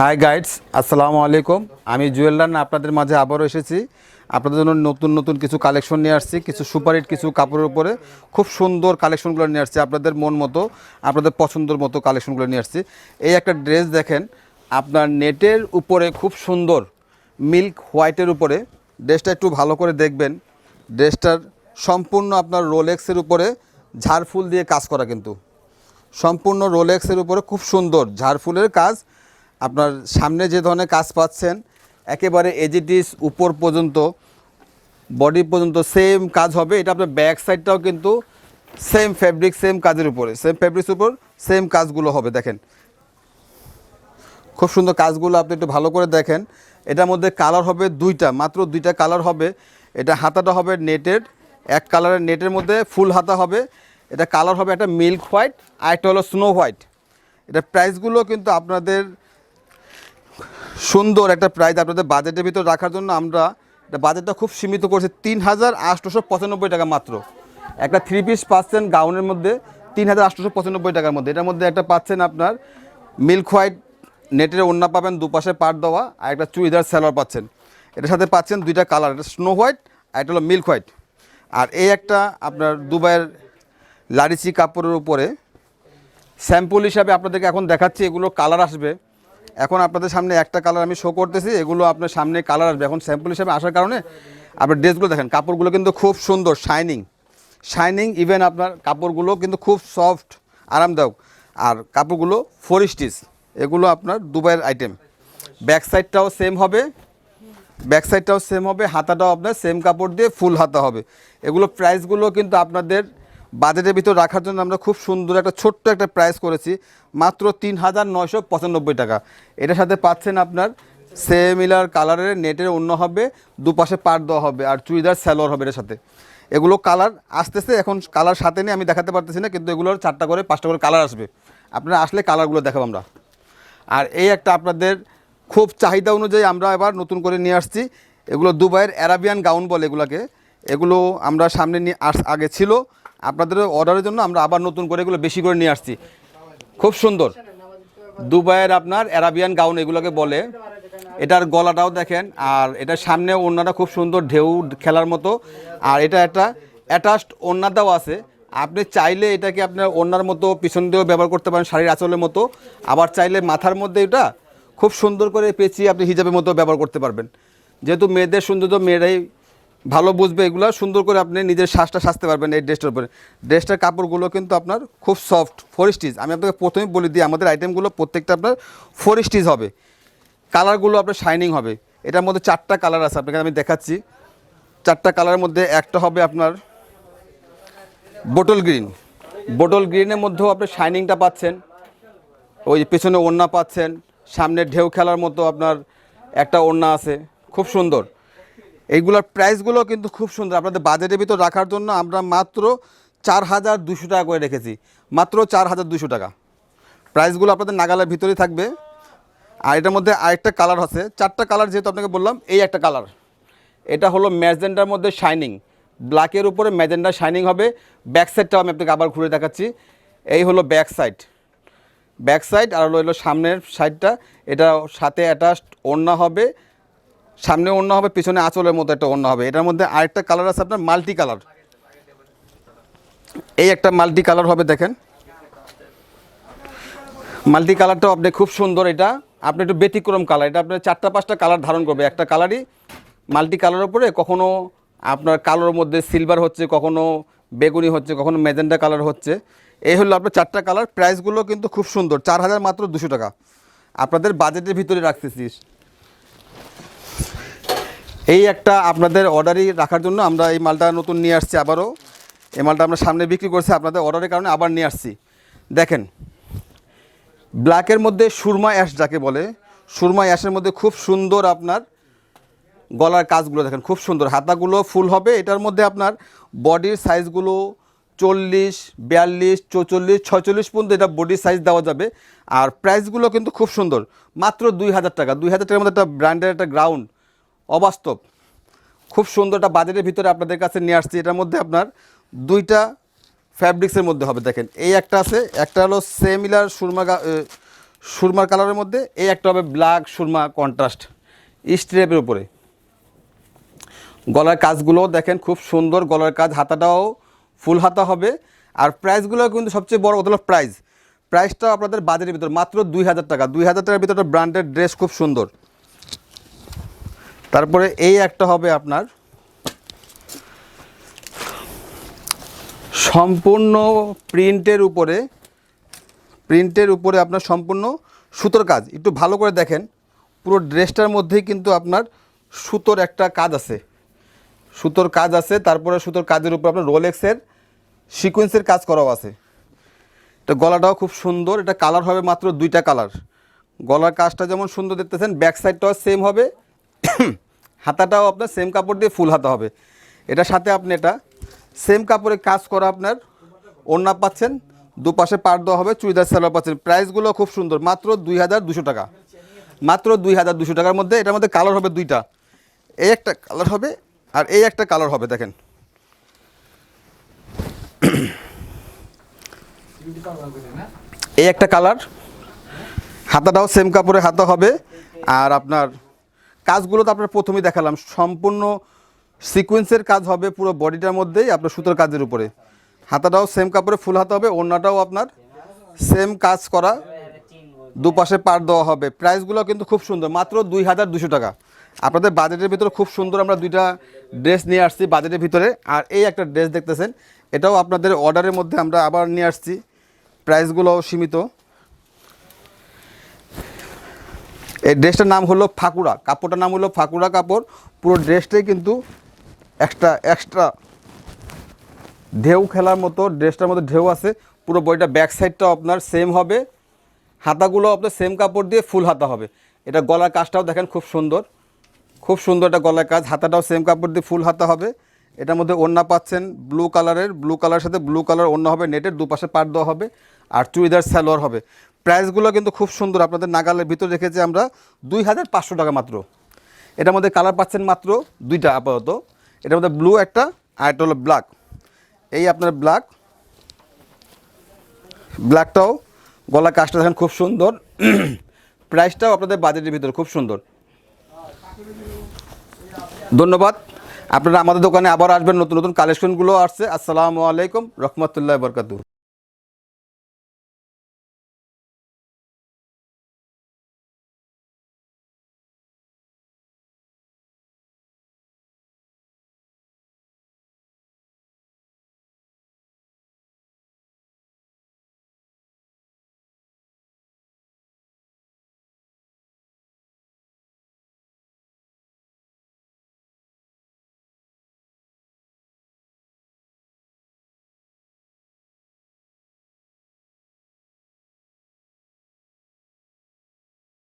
High guides, আসসালামু আলাইকুম। আমি জুয়েল রানা আপনাদের মাঝে আবারও এসেছি। আপনাদের জন্য নতুন নতুন কিছু কালেকশন নিয়ে আসছি, কিছু সুপারহিট কিছু কাপড়ের উপরে খুব সুন্দর কালেকশনগুলো নিয়ে আসছি। আপনাদের মন মতো, আপনাদের পছন্দের মতো কালেকশনগুলো নিয়ে আসছি। এই একটা ড্রেস দেখেন, আপনার নেটের উপরে খুব সুন্দর মিল্ক হোয়াইটের উপরে। ড্রেসটা একটু ভালো করে দেখবেন। ড্রেসটার সম্পূর্ণ আপনার রোলেক্সের উপরে ঝাড়ফুল দিয়ে কাজ করা, কিন্তু সম্পূর্ণ রোলেক্সের উপরে খুব সুন্দর ঝাড়ফুলের কাজ। আপনার সামনে যে ধরনের কাজ পাচ্ছেন একেবারে এজিটিস উপর পর্যন্ত বডি পর্যন্ত সেম কাজ হবে। এটা আপনার ব্যাক সাইডটাও কিন্তু সেম ফ্যাব্রিক, সেম কাজের উপরে, সেম ফ্যাব্রিক্সের উপর সেম কাজগুলো হবে। দেখেন খুব সুন্দর কাজগুলো, আপনি একটু ভালো করে দেখেন। এটার মধ্যে কালার হবে দুইটা, মাত্র দুইটা কালার হবে। এটা হাতাটা হবে নেটের, এক কালারের নেটের মধ্যে ফুল হাতা হবে। এটা কালার হবে একটা মিল্ক হোয়াইট আর একটা হলো স্নো হোয়াইট। এটা প্রাইসগুলো কিন্তু আপনাদের সুন্দর একটা প্রাইস আপনাদের বাজেটের ভিতর রাখার জন্য আমরা বাজেটটা খুব সীমিত করছি। ৩,৮৯৫ টাকা মাত্র। একটা থ্রি পিস পাচ্ছেন গাউনের মধ্যে ৩,৮৯৫ টাকার মধ্যে। এটার মধ্যে একটা পাচ্ছেন আপনার মিল্ক হোয়াইট নেটের ওড়না পাবেন, দুপাশে পাট দেওয়া, আর একটা চুড়িদার সালোয়ার পাচ্ছেন। এটার সাথে পাচ্ছেন দুইটা কালার, একটা স্নো হোয়াইট আর একটা হলো মিল্ক হোয়াইট। আর এই একটা আপনার দুবাইয়ের লারিচি কাপড়ের উপরে স্যাম্পল হিসাবে আপনাদেরকে এখন দেখাচ্ছি। এগুলো কালার আসবে, এখন আপনাদের সামনে একটা কালার আমি শো করতেছি, এগুলো আপনার সামনে কালার আসবে। এখন স্যাম্পল হিসাবে আসার কারণে আপনার ড্রেসগুলো দেখেন, কাপড়গুলো কিন্তু খুব সুন্দর শাইনিং ইভেন আপনার কাপড়গুলো কিন্তু খুব সফট আরামদায়ক। আর কাপড়গুলো 4 স্টিচ, এগুলো আপনার দুবাইয়ের আইটেম। ব্যাক সাইডটাও সেম হবে, হাতাটাও আপনার সেম কাপড় দিয়ে ফুল হাতা হবে। এগুলো প্রাইসগুলো কিন্তু আপনাদের বাজেটের ভিতর রাখার জন্য আমরা খুব সুন্দর একটা ছোট্ট একটা প্রাইস করেছি, মাত্র ৩,৯৯৫ টাকা। এটার সাথে পাচ্ছেন আপনার সিমিলার কালারের নেটের ওড়না হবে, দুপাশে পাট দেওয়া হবে, আর চুড়িদার সালোয়ার হবে এর সাথে। এগুলো কালার আসতেছে, এখন কালার সাথে নিয়ে আমি দেখাতে পারতেছি না, কিন্তু এগুলোর 4টা করে 5টা করে কালার আসবে। আপনারা আসলে কালারগুলো দেখাবো আমরা। আর এই একটা আপনাদের খুব চাহিদা অনুযায়ী আমরা এবার নতুন করে নিয়ে আসছি। এগুলো দুবাইয়ের অ্যারাবিয়ান গাউন বলে এগুলোকে। এগুলো আমরা সামনে নিয়ে আগে ছিল, আপনাদের অর্ডারের জন্য আমরা আবার নতুন করে এগুলো বেশি করে নিয়ে আসছি। খুব সুন্দর দুবাইয়ের আপনার অ্যারাবিয়ান গাউন এগুলোকে বলে। এটার গলাটাও দেখেন, আর এটার সামনে ওড়নাটা খুব সুন্দর ঢেউ খেলার মতো। আর এটা একটা অ্যাটাচড ওড়নাটাও আছে। আপনি চাইলে এটাকে আপনার ওড়নার মতো পিছন দিয়েও ব্যবহার করতে পারেন, শাড়ির আঁচলের মতো। আবার চাইলে মাথার মধ্যে এটা খুব সুন্দর করে পেঁচিয়ে আপনি হিজাবের মতো ব্যবহার করতে পারবেন। যেহেতু মেয়েদের সৌন্দর্য মেয়েরাই ভালো বুঝবে, এগুলো সুন্দর করে আপনি নিজের শ্বাসটা সাজতে পারবেন এই ড্রেসটার উপরে। ড্রেসটার কাপড়গুলো কিন্তু আপনার খুব সফট, 4 স্টিচ। আমি আপনাকে প্রথমেই বলে দিই, আমাদের আইটেমগুলো প্রত্যেকটা আপনার 4 স্টিচ হবে। কালারগুলো আপনার শাইনিং হবে। এটার মধ্যে 4টা কালার আছে, আপনাকে আমি দেখাচ্ছি। 4টা কালারের মধ্যে একটা হবে আপনার বোটল গ্রিনের মধ্যেও আপনি শাইনিংটা পাচ্ছেন, ওই পেছনে ওড়না পাচ্ছেন, সামনে ঢেউ খেলার মতো আপনার একটা ওড়না আছে, খুব সুন্দর। এইগুলোর প্রাইসগুলো কিন্তু খুব সুন্দর। আপনাদের বাজেটের ভিতর রাখার জন্য আমরা মাত্র 4,200 টাকা করে রেখেছি, মাত্র 4,200 টাকা। প্রাইসগুলো আপনাদের নাগালের ভিতরেই থাকবে। আর এটার মধ্যে আরেকটা কালার আছে, 4টা কালার যেহেতু আপনাকে বললাম। এই একটা কালার, এটা হলো ম্যাজেন্ডার মধ্যে শাইনিং, ব্ল্যাকের উপরে ম্যাজেন্ডা শাইনিং হবে। ব্যাক সাইডটাও আমি আপনাকে আবার ঘুরে দেখাচ্ছি। এই হলো ব্যাক সাইড, আর হলো সামনের সাইডটা। এটা সাথে অ্যাটাচড ওড়না হবে, সামনে ওড়না হবে, পিছনে আঁচলের মতো একটা ওড়না হবে। এটার মধ্যে আরেকটা কালার আছে আপনার মাল্টি কালার। এই একটা মাল্টি কালার হবে, দেখেন মাল্টি কালারটাও আপনি খুব সুন্দর। এটা আপনি একটু ব্যতিক্রম কালার, এটা আপনার 4টা 5টা কালার ধারণ করবে একটা কালারই। মাল্টি কালার উপরে কখনো আপনার কালোর মধ্যে সিলভার হচ্ছে, কখনো বেগুনি হচ্ছে, কখনো ম্যাজেন্ডা কালার হচ্ছে। এই হলো আপনার 4টা কালার। প্রাইসগুলো কিন্তু খুব সুন্দর, 4,200 টাকা আপনাদের বাজেটের ভিতরে রাখতেছি। এই একটা আপনাদের অর্ডারই রাখার জন্য আমরা এই মালটা নতুন নিয়ে আসছি আবারও। এই মালটা আমরা সামনে বিক্রি করছি, আপনাদের অর্ডারের কারণে আবার নিয়ে আসছি। দেখেন ব্ল্যাকের মধ্যে সুরমা অ্যাশ যাকে বলে, সুরমা অ্যাশের মধ্যে খুব সুন্দর আপনার গলার কাজগুলো দেখেন, খুব সুন্দর। হাতাগুলো ফুল হবে। এটার মধ্যে আপনার বডির সাইজগুলো 40, 42, 44, 46 পর্যন্ত এটা বডির সাইজ দেওয়া যাবে। আর প্রাইসগুলো কিন্তু খুব সুন্দর, মাত্র 2,000 টাকা। 2,000 টাকার মধ্যে একটা ব্র্যান্ডের একটা গ্রাউন্ড, অবাস্তব খুব সুন্দর একটা বাজেটের ভিতরে আপনাদের কাছে নিয়ে আসছি। এটার মধ্যে আপনার দুইটা ফ্যাব্রিক্সের মধ্যে হবে। দেখেন এই একটা আছে, একটা হলো সিমিলার সুরমার কালারের মধ্যে, এই একটা হবে ব্ল্যাক সুরমা কন্ট্রাস্ট স্ট্রেপের উপরে। গলার কাজগুলোও দেখেন খুব সুন্দর গলার কাজ, হাতাটাও ফুল হাতা হবে। আর প্রাইসগুলো কিন্তু সবচেয়ে বড় কথা হলো প্রাইসটাও আপনাদের বাজেটের ভিতর মাত্র 2000 টাকা। 2000 টাকার ভিতরে ব্র্যান্ডেড ড্রেস খুব সুন্দর। তারপরে এই একটা হবে আপনার সম্পূর্ণ প্রিন্টের উপরে আপনার সম্পূর্ণ সুতোর কাজ। একটু ভালো করে দেখেন, পুরো ড্রেসটার মধ্যেই কিন্তু আপনার সুতোর একটা কাজ আছে, তারপরে সুতোর কাজের উপর আপনার রোলেক্সের সিকোয়েন্সের কাজ করাও আছে। এটা গলাটাও খুব সুন্দর, এটা কালার হবে মাত্র 2টা কালার। গলার কাজটা যেমন সুন্দর দেখতেছেন, ব্যাক সাইডটাও সেম হবে, হাতাটাও আপনার সেম কাপড় দিয়ে ফুল হাতা হবে। এটার সাথে আপনি এটা সেম কাপড়ে কাজ করা আপনার ওড়না পাচ্ছেন, দুপাশে পাড় দেওয়া হবে, চুড়িদার সালোয়ার পাচ্ছেন। প্রাইসগুলো খুব সুন্দর, মাত্র 2200 টাকা। মাত্র 2200 টাকার মধ্যে। এটার মধ্যে কালার হবে 2টা, এই একটা কালার হবে আর এই একটা কালার হবে। দেখেন এই একটা কালার, হাতাটাও সেম কাপড়ে হাতা হবে। আর আপনার কাজগুলো তো আপনার প্রথমেই দেখালাম, সম্পূর্ণ সিকোয়েন্সের কাজ হবে পুরো বডিটার মধ্যেই আপনার সুতোর কাজের উপরে। হাতাটাও সেম কাপড়ে ফুল হাতা হবে, ওড়নাটাও আপনার সেম কাজ করা, দুপাশে পাড় দেওয়া হবে। প্রাইসগুলো কিন্তু খুব সুন্দর, মাত্র 2200 টাকা। আপনাদের বাজেটের ভিতরে খুব সুন্দর আমরা 2টা ড্রেস নিয়ে আসছি বাজেটের ভিতরে। আর এই একটা ড্রেস দেখতেছেন, এটাও আপনাদের অর্ডারের মধ্যে আমরা আবার নিয়ে আসছি, প্রাইসগুলোও সীমিত। এই ড্রেসটার নাম হলো ফাকুড়া, কাপড়টার নাম হলো ফাকুড়া কাপড়। পুরো ড্রেসটাই কিন্তু এক্সট্রা ঢেউ খেলার মতো, ড্রেসটার মধ্যে ঢেউ আছে। পুরো বডিটা ব্যাক সাইডটাও আপনার সেম হবে, হাতাগুলো আপনার সেম কাপড় দিয়ে ফুল হাতা হবে। এটা গলার কাজটাও দেখেন খুব সুন্দর, এটা গলার কাজ, হাতাটাও সেম কাপড় দিয়ে ফুল হাতা হবে। এটার মধ্যে ওড়না পাচ্ছেন ব্লু কালারের সাথে ব্লু কালার ওড়না হবে, নেটের দুপাশে পাড় দেওয়া হবে, আর চুড়িদার সালোয়ার হবে। প্রাইসগুলো কিন্তু খুব সুন্দর, আপনাদের নাগালের ভিতরে রেখেছি আমরা 2500 টাকা মাত্র। এটার মধ্যে কালার পাচ্ছেন মাত্র 2টা আপাতত। এটার মধ্যে ব্লু একটা আর একটা হলো ব্ল্যাক। এই আপনার ব্ল্যাকটাও গলা কাজটা দেখেন খুব সুন্দর, প্রাইসটাও আপনাদের বাজেটের ভিতরে খুব সুন্দর। ধন্যবাদ। আপনারা আমাদের দোকানে আবার আসবেন, নতুন নতুন কালেকশনগুলো আসছে। আসসালামু আলাইকুম রহমতুল্লাহি ওয়া বারাকাতুহু।